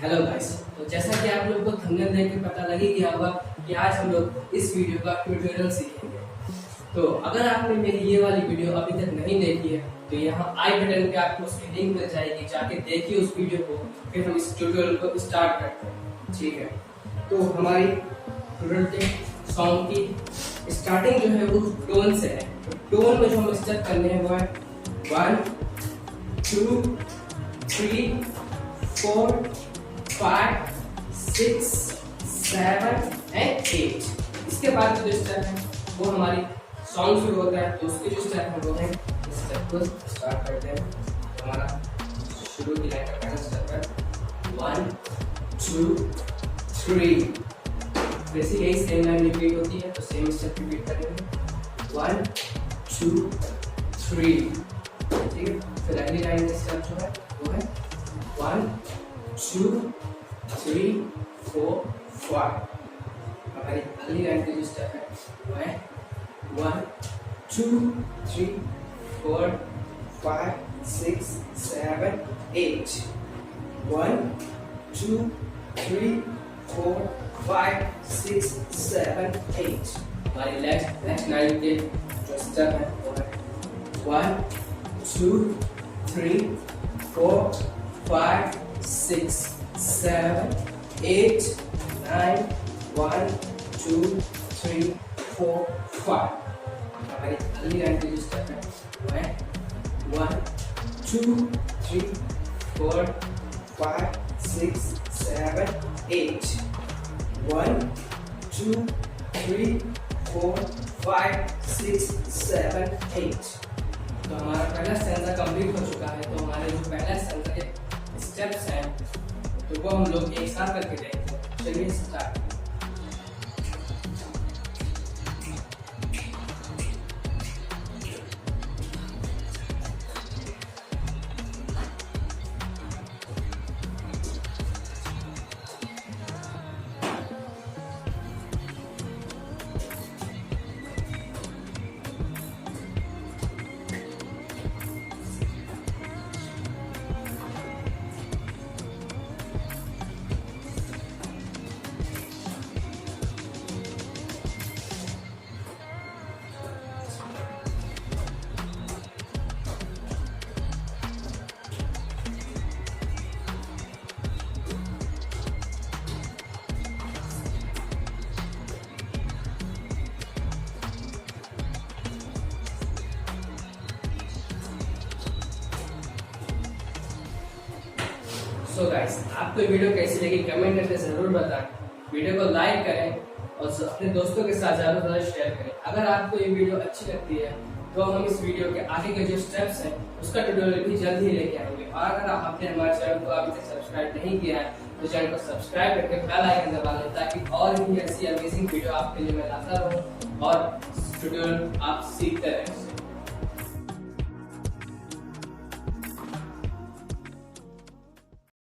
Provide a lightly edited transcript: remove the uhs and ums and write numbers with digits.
Hello guys, तो जैसा कि आप लोग को थंबनेल देख के पता लग ही गया होगा कि आज हम लोग इस वीडियो का ट्यूटोरियल सीखेंगे। तो अगर आपने मेरी ये वाली वीडियो अभी तक नहीं देखी है तो यहाँ आई बटन पे आपको उसकी लिंक मिल जाएगी, जाके देखिए उस वीडियो को, फिर हम इस ट्यूटोरियल को स्टार्ट करते हैं। ठीक है, तो हमारी ट्यूटोरियल के सॉन्ग की स्टार्टिंग जो है वो टोन से है। तो टोन में जो हम स्टेप करने हैं वो है 1 2 3 4 5 6 7 एंड 8। इसके बाद जो स्टेप है वो हमारी सॉन्ग शुरू होता है, तो उसके जो स्टेप है वो है, इस स्टेप को स्टार्ट करते हैं। हमारा शुरू की लाइन का पहला स्टेप है 1 2 3। वैसे यही सेम लाइन रिपीट होती है, तो सेम स्टेप रिपीट करेंगे 1 2 3। ठीक है, फिर अगली लाइन का स्टेप जो है वो है 1 2 3 4 5। हमारी अगली लाइन की जो स्टेप है वो है 1 2 3 4 5 6 7 8। 1 2 3 4 5 6 7 8। हमारी नेक्स्ट लाइन के जो स्टेप है वो है 1 2 3 4 5 6 7 8 9 1 2 3 4 5। हमारी अगली लाइन की जो स्टेप है वो है 1 2 3 4 5 6 7 8। 1 2 3 4 5 6 7 8। तो हमारा पहला स्टैंजा कंप्लीट हो चुका है। तो हमारे जो पहला स्टैंजा के स्टेप्स हैं तो वो हम लोग एक साथ करके देखते हैं। चलिए स्टार्ट। सो गाइस, आपको वीडियो कैसी लगी कमेंट करके जरूर बताएं। वीडियो को लाइक करें और अपने दोस्तों के साथ ज़्यादा से ज़्यादा शेयर करें। अगर आपको ये वीडियो अच्छी लगती है तो हम इस वीडियो के आगे के जो स्टेप्स हैं उसका ट्यूटोरियल भी जल्द ही लेके आएंगे। और अगर आपने हमारे चैनल को अभी तक सब्सक्राइब नहीं किया है तो चैनल को सब्सक्राइब करके बेल आइकन दबा लें, ताकि और भी ऐसी अमेजिंग वीडियो आपके लिए मैं लाता रहूं और ट्यूटोरियल आप सीखते रहें।